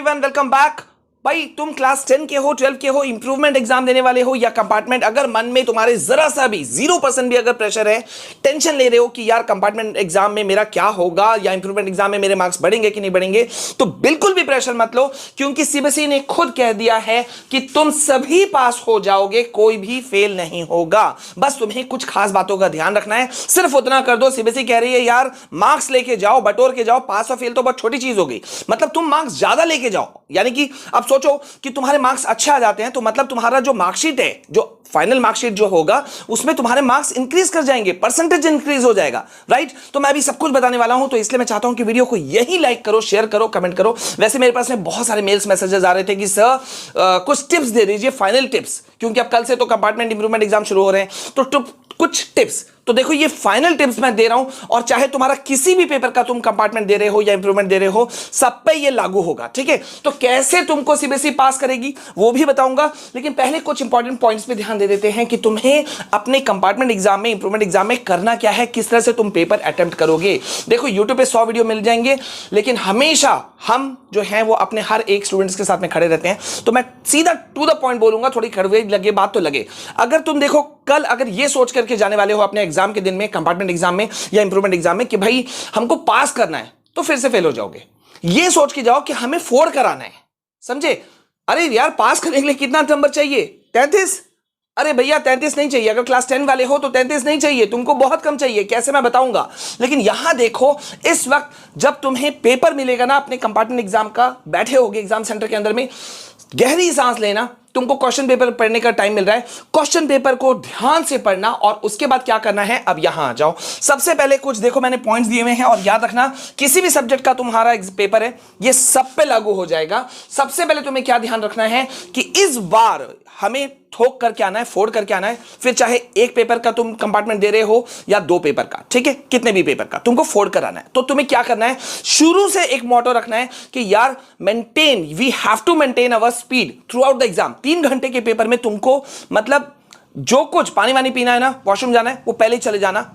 Everyone, welcome back. भाई तुम class 10 के हो, 12 के हो, इंप्रूवमेंट एग्जाम देने वाले हो या कंपार्टमेंट, अगर मन में तुम्हारे जरा सा भी 0% भी अगर प्रेशर है, टेंशन ले रहे हो कि यार कंपार्टमेंट एग्जाम में मेरा क्या होगा या इंप्रूवमेंट एग्जाम में मेरे मार्क्स बढ़ेंगे कि नहीं बढ़ेंगे, तो बिल्कुल भी प्रेशर मत लो, क्योंकि सीबीएसई ने खुद कह दिया है कि तुम सभी पास हो जाओगे, कोई भी फेल नहीं होगा। बस तुम्हें कुछ खास बातों का ध्यान रखना है, सिर्फ उतना कर दो। सीबीएसई कह रही है यार मार्क्स लेके जाओ, बटोर के जाओ, पास और फेल तो बहुत छोटी चीज होगी, मतलब तुम मार्क्स ज्यादा लेके जाओ। यानी कि अब सोचो कि तुम्हारे मार्क्स अच्छे आ जाते हैं तो मतलब तुम्हारा जो मार्कशीट है, जो फाइनल मार्कशीट जो होगा, उसमें तुम्हारे मार्क्स इंक्रीज कर जाएंगे, परसेंटेज इंक्रीज हो जाएगा, राइट। तो मैं अभी सब कुछ बताने वाला हूं, तो इसलिए मैं चाहता हूं कि वीडियो को यही लाइक करो, शेयर करो, कमेंट करो। वैसे मेरे पास में बहुत सारे मेल्स मैसेजेस आ रहे थे कि सर कुछ टिप्स दे दीजिए, फाइनल टिप्स, क्योंकि अब कल से तो कंपार्टमेंट इंप्रूवमेंट एग्जाम शुरू हो रहे हैं, तो कुछ टिप्स। तो देखो ये फाइनल टिप्स मैं दे रहा हूं, और चाहे तुम्हारा किसी भी पेपर का तुम कंपार्टमेंट दे रहे हो या इंप्रूवमेंट दे रहे हो, सब पे ये लागू होगा, ठीक है। तो कैसे तुमको सीबीएसई पास करेगी वो भी बताऊंगा, लेकिन पहले कुछ इंपॉर्टेंट पॉइंट्स पे ध्यान दे देते हैं कि तुम्हें अपने कंपार्टमेंट एग्जाम में, इंप्रूवमेंट एग्जाम में करना क्या है, किस तरह से तुम पेपर अटेम्प्ट करोगे। देखो यूट्यूब पे 100 वीडियो मिल जाएंगे, लेकिन हमेशा हम जो है वो अपने हर एक स्टूडेंट्स के साथ में खड़े रहते हैं, तो मैं सीधा टू द पॉइंट बोलूंगा, थोड़ी कड़वे लगे बात तो लगे। अगर तुम देखो कल अगर ये सोच करके जाने वाले हो अपने एग्जाम के दिन में, कंपार्टमेंट एग्जाम में या इंप्रूवमेंट एग्जाम में, कि भाई हमको पास करना है, तो फिर से फेल हो जाओगे। ये सोच के जाओ कि हमें 4 कराना है, समझे। अरे यार पास करने के लिए कितना नंबर चाहिए? 33? अरे भैया 33 नहीं चाहिए। अगर क्लास 10 वाले हो तो 33 नहीं चाहिए, तुमको बहुत कम चाहिए। कैसे, मैं बताऊंगा। लेकिन यहां देखो, इस वक्त जब तुम्हें पेपर मिलेगा ना अपने कंपार्टमेंट एग्जाम का, बैठे होगे एग्जाम सेंटर के अंदर में, गहरी सांस लेना। तुमको क्वेश्चन पेपर पढ़ने का टाइम मिल रहा है, क्वेश्चन पेपर को ध्यान से पढ़ना, और उसके बाद क्या करना है, अब यहां आ जाओ। सबसे पहले कुछ देखो मैंने पॉइंट्स दिए हुए हैं, और याद रखना किसी भी सब्जेक्ट का तुम्हारा पेपर है, ये सब पे लागू हो जाएगा। सबसे पहले तुम्हें क्या ध्यान रखना है कि इस बार हमें ठोक करके आना है, फोड़ करके आना है। फिर चाहे एक पेपर का तुम कंपार्टमेंट दे रहे हो या 2 पेपर का, ठीक है, कितने भी पेपर का, तुमको फोड़ कर आना है। तो तुम्हें क्या करना है, शुरू से एक मोटो रखना है कि यार maintain, we have to maintain our speed throughout the exam. 3 घंटे के पेपर में तुमको मतलब जो कुछ पानी वानी पीना है ना, वॉशरूम जाना है, वो पहले ही चले जाना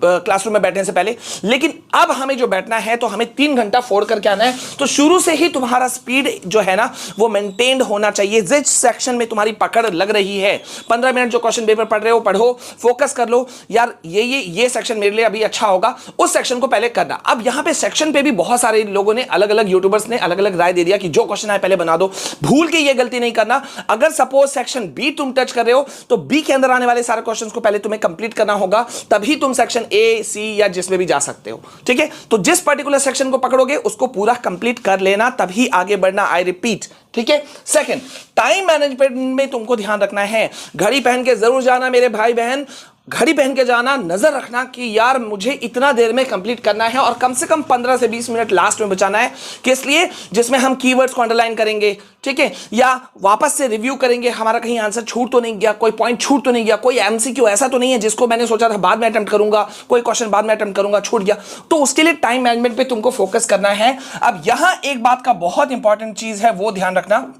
क्लासरूम में बैठने से पहले। लेकिन अब हमें जो बैठना है तो हमें 3 घंटा फोड़ करके आना है। तो शुरू से ही तुम्हारा स्पीड जो है ना वो मेंटेन्ड होना चाहिए। जिस सेक्शन में तुम्हारी पकड़ लग रही है, 15 मिनट जो क्वेश्चन पेपर पढ़ रहे हो, पढ़ो, फोकस कर लो, यार ये सेक्शन मेरे लिए अभी अच्छा होगा, उस सेक्शन को पहले करना। अब यहां पे सेक्शन पे भी बहुत सारे लोगों ने, अलग अलग यूट्यूबर्स ने अलग अलग राय दे दिया कि जो क्वेश्चन आए पहले बना दो। भूल के ये गलती नहीं करना। अगर सपोज सेक्शन बी तुम टच कर रहे हो, तो बी के अंदर आने वाले सारे क्वेश्चन को पहले तुम्हें कंप्लीट करना होगा, तभी तुम सेक्शन ए, सी या जिसमें भी जा सकते हो, ठीक है। तो जिस पर्टिकुलर सेक्शन को पकड़ोगे उसको पूरा कंप्लीट कर लेना, तभी आगे बढ़ना। आई रिपीट, ठीक है। सेकंड, टाइम मैनेजमेंट में तुमको ध्यान रखना है। घड़ी पहन के जरूर जाना मेरे भाई बहन, घड़ी पहन के जाना। नजर रखना कि यार मुझे इतना देर में कंप्लीट करना है, और कम से कम 15 से 20 मिनट लास्ट में बचाना है। किस लिए? जिसमें हम कीवर्ड्स को अंडरलाइन करेंगे, ठीक है, या वापस से रिव्यू करेंगे, हमारा कहीं आंसर छूट तो नहीं गया, कोई पॉइंट छूट तो नहीं गया, कोई एमसीक्यू ऐसा तो नहीं है जिसको मैंने सोचा था बाद में अटेम्प्ट करूंगा, कोई क्वेश्चन बाद में अटेम्प्ट करूंगा, छूट गया। तो उसके लिए टाइम मैनेजमेंट पे तुमको फोकस करना है। अब यहां एक बात का बहुत इंपॉर्टेंट चीज है, वो ध्यान रखना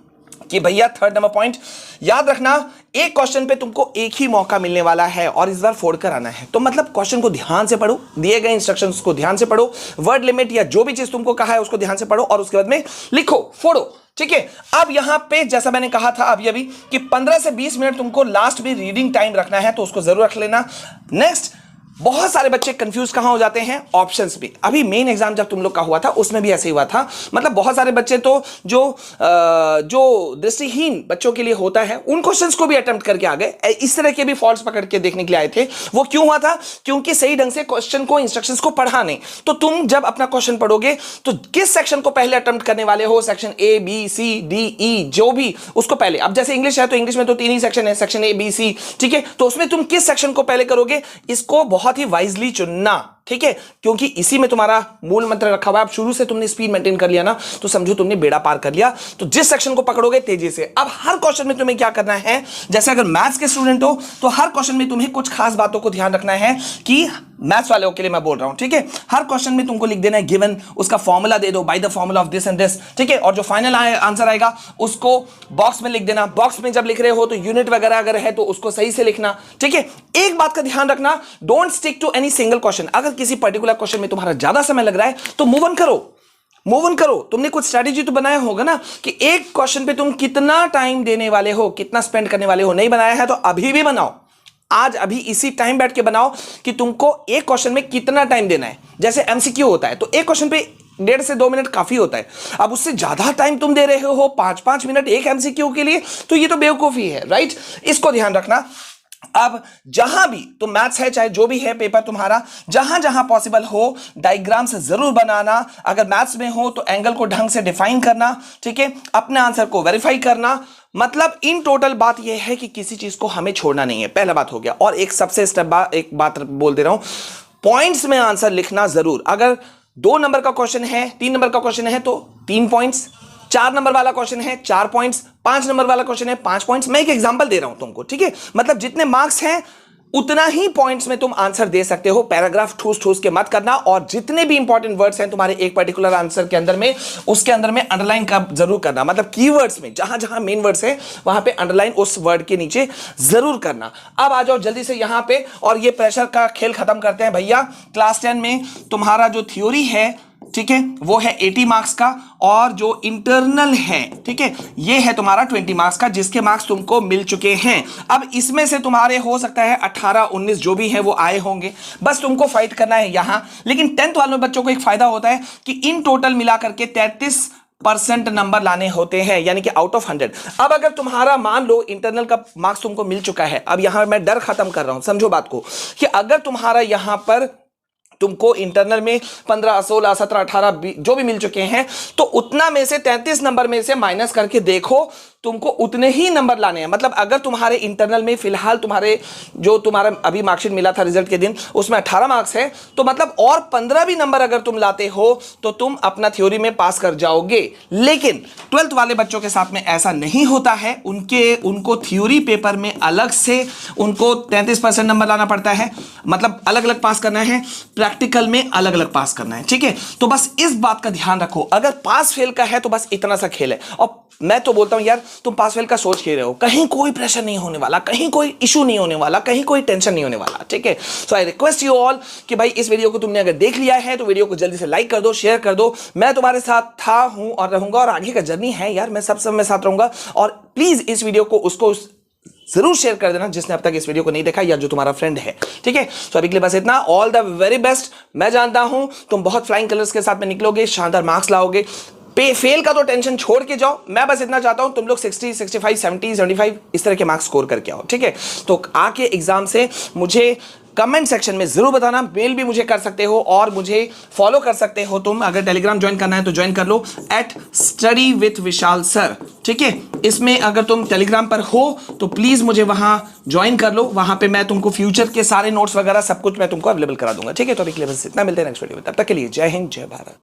कि भैया, थर्ड नंबर पॉइंट याद रखना, एक क्वेश्चन पे तुमको एक ही मौका मिलने वाला है और इस बार फोड़ कर आना है। तो मतलब क्वेश्चन को ध्यान से पढ़ो, दिए गए इंस्ट्रक्शंस को ध्यान से पढ़ो, वर्ड लिमिट या जो भी चीज तुमको कहा है उसको ध्यान से पढ़ो, और उसके बाद में लिखो, फोड़ो, ठीक है। अब यहां पे जैसा मैंने कहा था अभी कि 15 से 20 मिनट तुमको लास्ट में रीडिंग टाइम रखना है, तो उसको जरूर रख लेना। नेक्स्ट, बहुत सारे बच्चे कंफ्यूज कहां हो जाते हैं, ऑप्शंस पे। अभी मेन एग्जाम जब तुम लोग का हुआ था उसमें भी ऐसे ही हुआ था। मतलब बहुत सारे बच्चे तो जो दृष्टिहीन बच्चों के लिए होता है, उन क्वेश्चंस को भी अटेम्प्ट करके आ गए। इस तरह के भी फॉल्ट्स पकड़ के देखने के लिए आए थे। वो क्यों हुआ था? क्योंकि सही ढंग से क्वेश्चन को, इंस्ट्रक्शंस को पढ़ा नहीं। तो तुम जब अपना क्वेश्चन पढ़ोगे तो किस सेक्शन को पहले अटेम्प्ट करने वाले हो, section A, B, C, D, E, जो भी, उसको पहले। अब जैसे इंग्लिश है तो इंग्लिश में तो 3 ही सेक्शन है, सेक्शन ए, बी, सी, ठीक है। तो उसमें तुम किस सेक्शन को पहले करोगे, इसको बहुत ही वाइजली चुनना, ठीक है, क्योंकि इसी में तुम्हारा मूल मंत्र रखा हुआ है। अब शुरू से तुमने स्पीड मेंटेन कर लिया ना, तो समझो तुमने बेड़ा पार कर लिया। तो जिस सेक्शन को पकड़ोगे तेजी से। अब हर क्वेश्चन में तुम्हें क्या करना है, जैसे अगर मैथ्स के स्टूडेंट हो तो हर क्वेश्चन में तुम्हें कुछ खास बातों को ध्यान रखना है, कि मैथ्स वालों के लिए मैं बोल रहा हूं, ठीक है। हर क्वेश्चन में तुमको लिख देना है गिवन, उसका फॉर्मूला दे दो, by the formula of this and this, ठीक है। और जो फाइनल आंसर आएगा उसको बॉक्स में लिख देना। बॉक्स में जब लिख रहे हो तो यूनिट वगैरह अगर है तो उसको सही से लिखना, ठीक है। एक बात का ध्यान रखना, don't stick to any single question. अगर किसी पर्टिकुलर क्वेश्चन में तुम्हारा ज्यादा समय लग रहा है तो मूव ऑन करो। मूव ऑन करो। तुमने कुछ स्ट्रैटेजी तो बनाया होगा ना कि एक क्वेश्चन पे तुम कितना टाइम देने वाले हो, कितना स्पेंड करने वाले हो। नहीं बनाया है तो अभी भी बनाओ, आज अभी इसी टाइम बैठ के बनाओ कि तुमको एक क्वेश्चन में कितना टाइम देना है। जैसे एमसीक्यू होता है तो एक क्वेश्चन पे 1.5 से 2 मिनट काफी होता है। अब उससे ज्यादा टाइम तुम दे रहे हो 5-5 मिनट एक एमसीक्यू के लिए, तो ये तो बेवकूफी है, राइट। इसको ध्यान रखना। अब जहां भी तो मैथ्स है चाहे जो भी है पेपर तुम्हारा, जहां जहां पॉसिबल हो डायग्राम्स जरूर बनाना। अगर मैथ्स में हो तो एंगल को ढंग से डिफाइन करना, ठीक है, अपने आंसर को वेरीफाई करना। मतलब इन टोटल बात यह है कि किसी चीज को हमें छोड़ना नहीं है, पहला बात हो गया। और एक सबसे एक बात बोल दे रहा हूं, पॉइंट्स में आंसर लिखना जरूर। अगर 2 नंबर का क्वेश्चन है, 3 नंबर का क्वेश्चन है तो 3 पॉइंट्स, 4 नंबर वाला क्वेश्चन है 4 पॉइंट्स, 5 नंबर वाला क्वेश्चन है 5 पॉइंट्स। मैं एक एग्जांपल दे रहा हूं तुमको, ठीक है। मतलब जितने मार्क्स हैं उतना ही पॉइंट्स में तुम आंसर दे सकते हो। पैराग्राफ ठूस ठूस के मत करना। और जितने भी इंपॉर्टेंट वर्ड्स हैं तुम्हारे एक पर्टिकुलर आंसर के अंदर में, उसके अंदर में अंडरलाइन का जरूर करना। मतलब कीवर्ड्स में जहां जहां मेन वर्ड्स है वहां पे अंडरलाइन उस वर्ड के नीचे जरूर करना। अब आ जाओ जल्दी से यहां पे, और ये प्रेशर का खेल खत्म करते हैं भैया। क्लास 10 में तुम्हारा जो थ्योरी है, ठीक है, वो है 80 मार्क्स का, और जो इंटरनल है, ठीक है, ये है तुम्हारा 20 मार्क्स का, जिसके मार्क्स तुमको मिल चुके हैं। अब इसमें से तुम्हारे हो सकता है 18-19 जो भी है वो आए होंगे, बस तुमको फाइट करना है यहां। लेकिन 10th वाले बच्चों को एक फायदा होता है कि इन टोटल मिलाकर के 33% नंबर लाने होते हैं, यानी कि आउट ऑफ 100। अब अगर तुम्हारा मान लो इंटरनल का मार्क्स तुमको मिल चुका है, अब यहां मैं डर खत्म कर रहा हूं, समझो बात को, कि अगर तुम्हारा यहां पर तुमको इंटरनल में 15, 16, 17, 18 जो भी मिल चुके हैं, तो उतना में से 33 नंबर में से माइनस करके देखो, तुमको उतने ही नंबर लाने हैं। मतलब अगर तुम्हारे इंटरनल में फिलहाल तुम्हारे जो तुम्हारा अभी मार्कशीट मिला था रिजल्ट के दिन, उसमें 18 मार्क्स है, तो मतलब और 15 भी नंबर अगर तुम लाते हो तो तुम अपना थ्योरी में पास कर जाओगे। लेकिन 12th वाले बच्चों के साथ में ऐसा नहीं होता है। उनको थ्योरी पेपर में अलग से उनको 33% नंबर लाना पड़ता है, मतलब अलग अलग पास करना है, प्रैक्टिकल में अलग अलग पास करना है, ठीक है। तो बस इस बात का ध्यान रखो। अगर पास फेल का है तो बस इतना सा खेल है। और मैं तो बोलता हूं यार, तुम पास फेल का सोच के रहे हो, कहीं कोई प्रेशर नहीं होने वाला, कहीं कोई इशू नहीं होने वाला, कहीं कोई टेंशन नहीं होने वाला, ठीक है। सो आई रिक्वेस्ट यू ऑल कि भाई इस वीडियो को तुमने अगर देख लिया है तो वीडियो को जल्दी से लाइक कर दो, शेयर कर दो। मैं तुम्हारे साथ था, हूं और रहूंगा, और आगे का जर्नी है यार, मैं सब में साथ रहूंगा। और प्लीज इस वीडियो को उसको जरूर शेयर कर देना जिसने अब तक इस वीडियो को नहीं देखा, या जो तुम्हारा फ्रेंड है, ठीक है। तो अभी के लिए बस इतना। All the very best. मैं जानता हूं तुम बहुत फ्लाइंग कलर्स के साथ में निकलोगे, शानदार मार्क्स लाओगे। फेल का तो टेंशन छोड़ के जाओ। मैं बस इतना चाहता हूं तुम लोग 60, 65, 70, 75 इस तरह के मार्क्स स्कोर करके आओ, ठीक है। तो आके एग्जाम से मुझे कमेंट सेक्शन में जरूर बताना। मेल भी मुझे कर सकते हो और मुझे फॉलो कर सकते हो तुम। अगर टेलीग्राम ज्वाइन करना है तो ज्वाइन कर लो @study_with_vishal sir, ठीक है। इसमें अगर तुम टेलीग्राम पर हो तो प्लीज मुझे वहां ज्वाइन कर लो। वहां पे मैं तुमको फ्यूचर के सारे नोट्स वगैरह सब कुछ मैं तुमको अवेलेबल करा दूंगा, ठीक है। तो अभी के लिए बस इतना। मिलते हैं नेक्स्ट वीडियो में, तब तक के लिए जय हिंद, जय भारत।